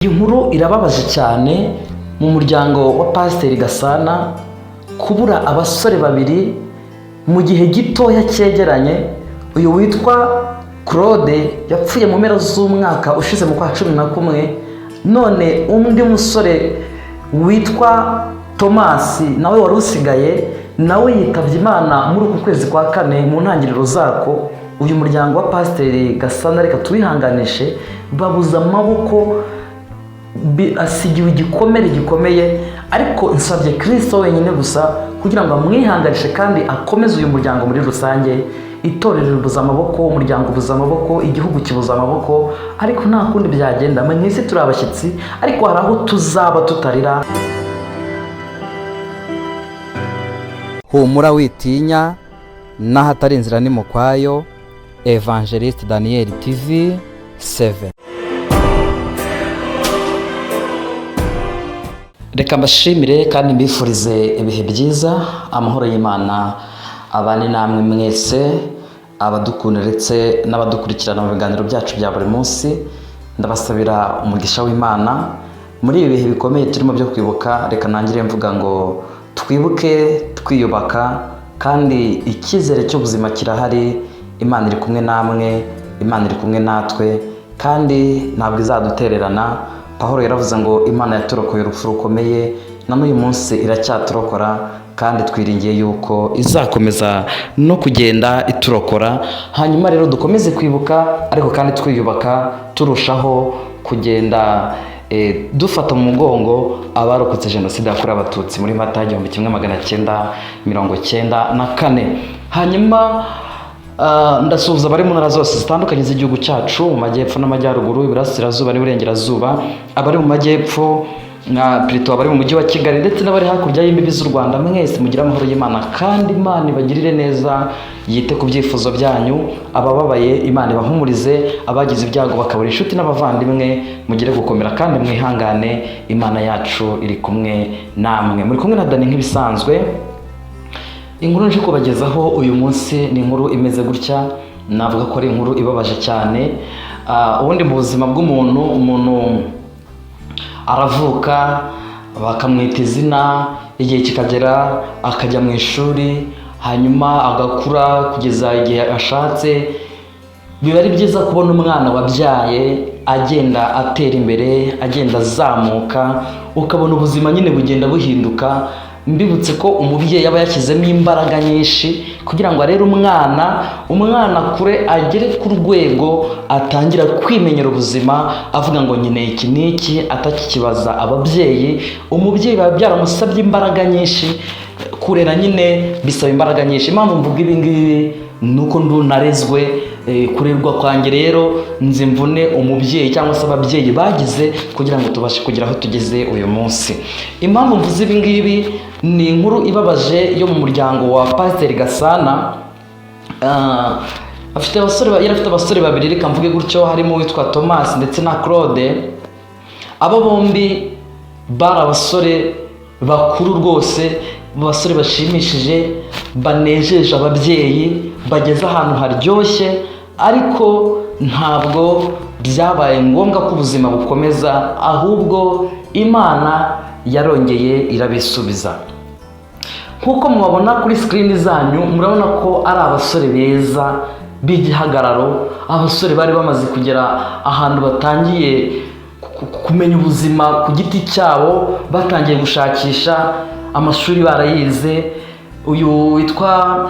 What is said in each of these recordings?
Iyi nkuru irababaje cyane mu muryango wa Pasiteri Gasana kubura abasore babiri mu gihe gitoya cyegeranye. Uyu witwa Claude yapfuye mu mpera z'umwaka ushize mu kwa 11, none undi musore witwa Thomas nawe wari usigaye nawe yitabye Imana muri uku kwezi kwa 4 mu ntangiriro zako. Uyu muryango wa Pasiteri Gasana reka tubihanganishe, babuza amaboko, asigiwe igikomere gikomeye, ariko nsabye Kristo wenyine gusa kugira ngo amwihanganishe kandi akomeze uyu muryango muri rusange. Itorero ribuza amaboko, umuryango ubuza amaboko, igihugu kibuza amaboko, ariko nta kundi byagenda. Mwese turi abashyitsi, ariko hari aho tuzaba tutarira. Humura witinya, n'ahatari inzira ni mu kwayo. Evangeliste Daniel TV 7. Reka mbashimire kandi mbifurize ibihe byiza, amahoro y'Imana abane namwe mwese, abadukunda ndetse n'abadukurikirana mu biganiro byacu bya buri munsi. Ndabasabira umugisha w'Imana muri ibi bihe bikomeye turimo byo kwibuka. Reka nangire mvuga ngo twibuke twiyubaka, kandi icyizere cy'ubuzima kirahari. Imana iri kumwe namwe, Imana iri kumwe natwe, kandi ntabwo izadutererana. Pawulo yaravuze ngo Imana yaturokoye urupfu rukomeye, na n'uyu munsi iracyaturokora, kandi twiringiye yuko izakomeza no kugenda iturokora. Hanyuma rero dukomeze kwibuka, ariko kandi twiyubaka, turushaho kugenda dufata mu mugongo abarokotse Jenoside yakorewe Abatutsi muri Mata 1994. Hanyuma ndasuhuza abari mu ntara zose zitandukanye z'igihugu cyacu, mu majyepfo n'amajyaruguru, iburasirazuba n'iburengerazuba, abari mu majyepfo na Plito, abari mu mujyi wa Kigali, ndetse n'abari hakurya y'imbibi z'u Rwanda. Mwese mugira amahoro y'Imana, kandi Imana ibagirire neza, yite ku byifuzo byanyu. Abababaye Imana ibahumurize, abagize ibyago bakabura inshuti n'abavandimwe, mugire gukomera kandi mwihangane. Imana yacu iri kumwe namwe. Muri kumwe na Dani nk'ibisanzwe. Inkuru nje kubagezaho uyu munsi ni inkuru imeze gutya, navuga ko ari inkuru ibabaje cyane. Ubundi mu buzima bw'umuntu, umuntu aravuka bakamwita izina, igihe kikagera akajya mu ishuri, hanyuma agakura kugeza igihe ashatse. Biba ari byiza kubona umwana wabyaye agenda atera imbere, agenda azamuka, ukabona ubuzima nyine bugenda buhinduka. Mbibutse ko umubyeyi yaba yashyizemo imbaraga nyinshi kugira ngo arere umwana kure, agere ku rwego atangira kwimenyera ubuzima, avuga ngo nyine iki n'iki, atakikibaza ababyeyi. Umubyeyi biba byaramusabye imbaraga nyinshi, kurera nyine bisaba imbaraga nyinshi. Impamvu mvuga ibi ngibi ni uko narezwe, kurerwa kwanjye rero nzi mvune umubyeyi cyangwa se ababyeyi bagize kugira ngo tubashe kugera aho tugeze uyu munsi. Impamvu mvuze ibi ngibi ni inkuru ibabaje yo mu muryango wa Pasiteri Gasana. Yari afite abasore babiri, reka mvuge gutyo, harimo uwitwa Thomas ndetse na Claude. Abo bombi bari abasore bakuru rwose, abasore bashimishije, banejeje ababyeyi, bageze ahantu haryoshye, ariko ntabwo byabaye ngombwa ko ubuzima bukomeza, ahubwo Imana yarongeye irabisubiza. Nk'uko mubabona kuri screen zanyu, murabona ko ari abasore beza b'igihagararo, abasore bari bamaze kugera ahantu batangiye kumenya ubuzima ku giti cyabo, batangiye gushakisha, amashuri barayize. Uyu witwa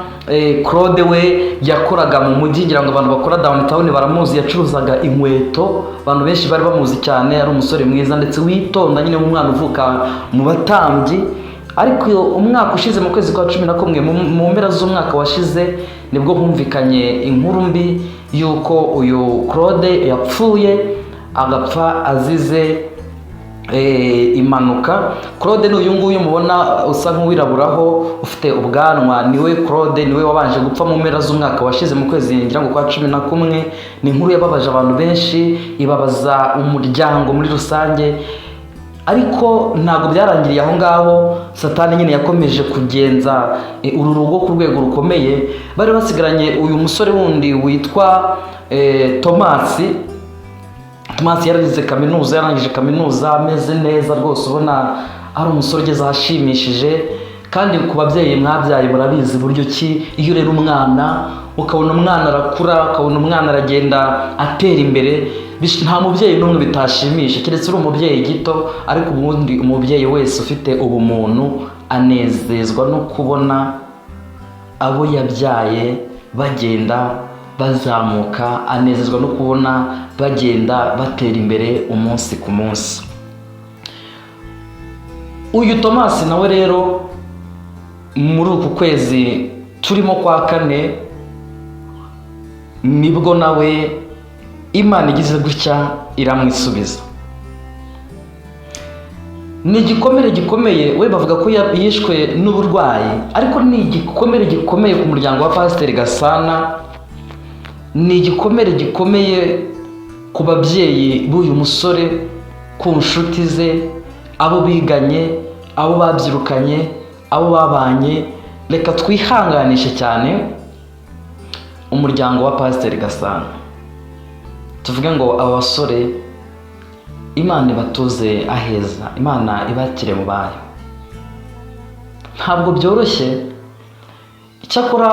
Claude we yakoraga mu mujyi, ngira ngo abantu bakora downtown baramuzi, yacuruzaga inkweto, abantu benshi bari bamuzi cyane. Ari umusore mwiza ndetse witonda, nyine umwana uvuka mu batambyi. Ariko umwaka ushize mu kwezi kwa 11, mu mpera z'umwaka washize, nibwo humvikanye inkuru mbi yuko uyu Claude yapfuye, agapfa azize impanuka. Claude ni uyu nguyu mubona usa nk'uwiraburaho, ufite ubwanwa, niwe Claude, niwe wabanje gupfa mu mpera z'umwaka washize mu kwezi ngira ngo kwa 11. Ni inkuru yababaje abantu benshi, ibabaza umuryango muri rusange, ariko ntabwo byarangiriye aho ngaho. Satani nyine yakomeje kugenza uru rugo ku rwego rukomeye. Bari basigaranye uyu musore wundi witwa Thomas. Tomasi yararize kaminuza, yarangije kaminuza ameze neza rwose, ubona ari umusore ugeze ahashimishije. Kandi ku babyeyi mwabyaye murabizi buryo ki iyo urera umwana ukabona umwana arakura, ukabona umwana aragenda atera imbere, nta mubyeyi n'umwe bitashimisha keretse uri umubyeyi gito, ariko ubundi umubyeyi wese ufite ubumuntu anezezwa no kubona abo yabyaye bagenda bazamuka, anezezwa no kubona bagenda batera imbere umunsi ku munsi. Uyu Tomasi nawe rero muri uku kwezi turimo kwa kane nibwo nawe Imana igize gutya iramwisubiza. Ni igikomere gikomeye, we bavuga ko yishwe n'uburwayi, ariko ni igikomere gikomeye ku muryango wa Pasiteri Gasana, ni igikomere gikomeye ku babyeyi b'uyu musore, ku nshuti ze, abo biganye, abo babyirukanye, abo babanye. Reka twihanganishe cyane umuryango wa Pasiteri Gasana, tuvuge ngo aba basore Imana ibatuze aheza, Imana ibakire mu bayo. Ntabwo byoroshye, icyakora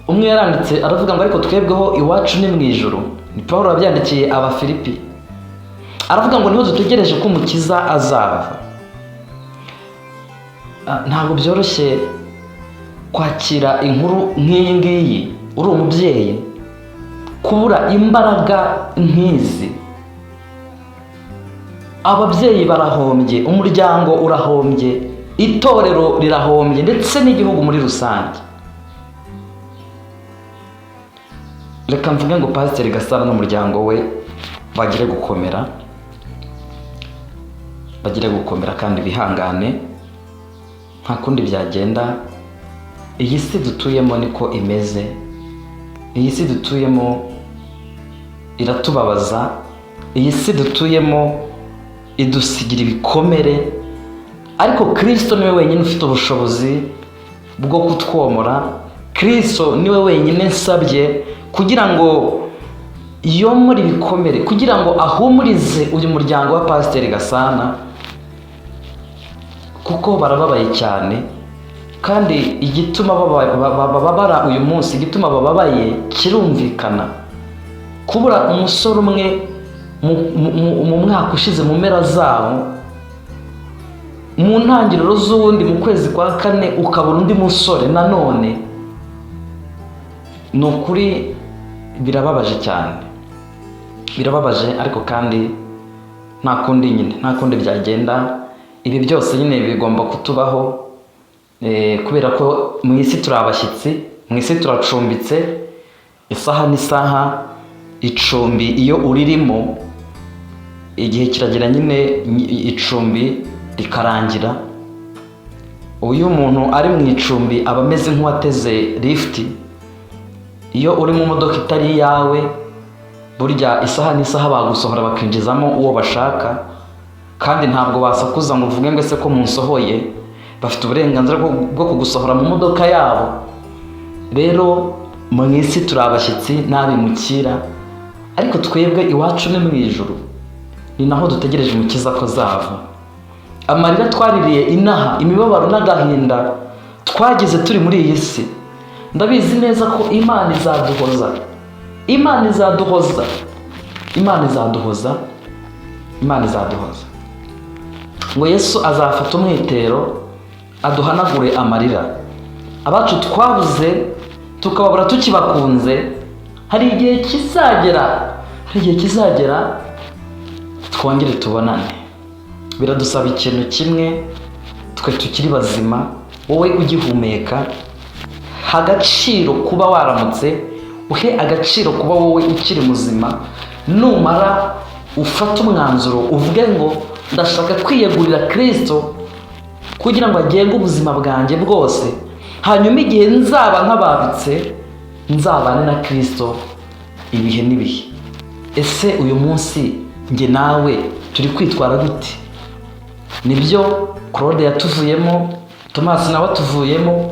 umwe yaranditse aravuga ngo ariko twebweho iwacu ni mu ijuru. Ni Pawulo wabyandikiye Abafilipi, aravuga ngo niho dutegereje ko umukiza azava. Ntabwo byoroshye kwakira inkuru nk'iyi ngiyi uri umubyeyi, kubura imbaraga nk'izi. Ababyeyi barahombye, umuryango urahombye, itorero rirahombye, ndetse n'igihugu muri rusange. Reka mvuge ngo Pasiteri Gasana n'umuryango we bagire gukomera kandi bihangane, nta kundi byagenda. Iyi si dutuyemo niko imeze, iyi si dutuyemo iratubabaza, iyi si dutuyemo idusigira ibikomere, ariko Kristo niwe wenyine ufite ubushobozi bwo kutwomora. Kristo niwe wenyine nsabye kugira ngo yomore ibikomere, kugira ngo ahumurize uyu muryango wa Pasiteri Gasana, kuko barababaye cyane. Kandi igituma babara uyu munsi, igituma bababaye kirumvikana. Kubura umusore umwe mu mwaka ushize mu mpera zawo, mu ntangiriro z'uwundi mu kwezi kwa kane ukabona undi musore nanone, ni ukuri birababaje cyane, birababaje. Ariko kandi nta kundi byagenda. Ibi byose nyine bigomba kutubaho, kubera ko mu isi turi abashyitsi, mu isi turacumbitse. Isaha n'isaha icumbi iyo uririmo, igihe kiragera nyine icumbi rikarangira. Uyu umuntu ari mu icumbi aba ameze nk'uwateze lift. Iyo uri mu modoka itari iyawe, burya isaha n'isaha bagusohora bakinjizamo uwo bashaka, kandi ntabwo basakuza ngo uvuge ngo ese ko munsohoye. Bafite uburenganzira bwo kugusohora mu modoka yabo. Rero mu isi turi abashyitsi n'abimukira, ariko twebwe iwacu ni mu ijuru, ni naho dutegereje umukiza ko azava. Amarira twaririye inaha, imibabaro n'agahinda twagize turi muri iyi si, ndabizi neza ko Imana izaduhoza, Imana izaduhoza, Imana izaduhoza, Imana izaduhoza. Ngo Yesu azafata umwitero aduhanagure amarira. Abacu twabuze tukababura tukibakunze, hari igihe kizagera twongere tubonane. Biradusaba ikintu kimwe, twe tukiri bazima, wowe ugihumeka, agaciro kuba waramutse, uhe agaciro kuba wowe ukiri muzima. Numara ufata umwanzuro uvuge ngo ndashaka kwiyegurira Kristo kugira ngo agenge ubuzima bwanjye bwose, hanyuma igihe nzaba nk'ababitse nzabane na Kristo ibihe n'ibihe. Ese uyu munsi njye nawe turi kwitwara gute? Nibyo Claude yatuvuyemo, Tomasi nawe atuvuyemo,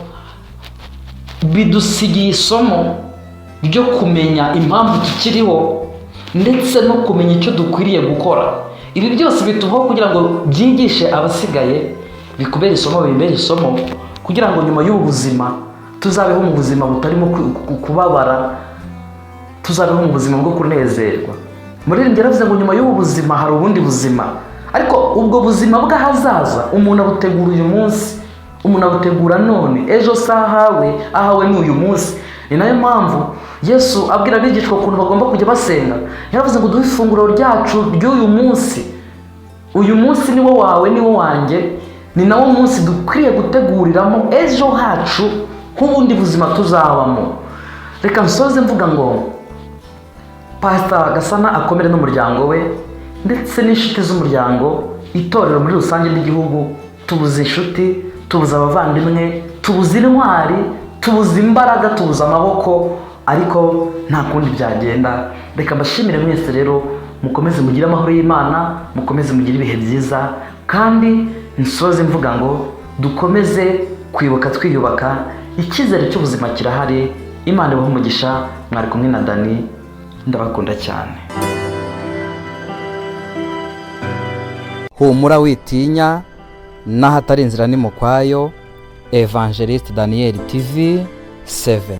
bidusigiye isomo ryo kumenya impamvu tukiriho ndetse no kumenya icyo dukwiriye gukora. Ibi byose bituvaho kugira ngo byigishe abasigaye, bikubere isomo, bibere isomo, kugira ngo nyuma y'ubu buzima tuzabeho mu buzima butarimo kubabara, tuzabeho mu buzima bwo kunezerwa. Umuririmbyi yaravuze ngo nyuma y'ubu buzima hari ubundi buzima, ariko ubwo buzima bw'ahazaza umuntu abutegura uyu munsi, umuntu abutegura none. Ejo si ahawe ni uyu munsi. Ni nayo mpamvu Yesu abwira abigishwa ukuntu bagomba kujya basenga. Yaravuze ngo duhe ifunguro ryacu ry'uyu munsi. Uyu munsi ni wo wawe, ni wo wanjye, ni nawo munsi dukwiriye guteguriramo ejo hacu nk'ubundi buzima tuzabamo. Reka nsoze mvuga ngo Pastor Gasana akomere n'umuryango we ndetse n'inshuti z'umuryango, itorero muri rusange n'igihugu. Tubuze inshuti, tubuze abavandimwe, tubuze intwari, tubuze imbaraga, tubuze amaboko, ariko nta kundi byagenda. Reka mbashimire mwese rero, mukomeze mugire amahoro y'Imana, mukomeze mugire ibihe byiza, kandi nsoze mvuga ngo dukomeze kwibuka twiyubaka. Icyizere cy'ubuzima kirahari. Imana ibahe umugisha. Mwari kumwe na Dani, ndabakunda cyane. Humura witinya, n'ahatari inzira ni mu kwayo. Evangeliste Daniel TV 7.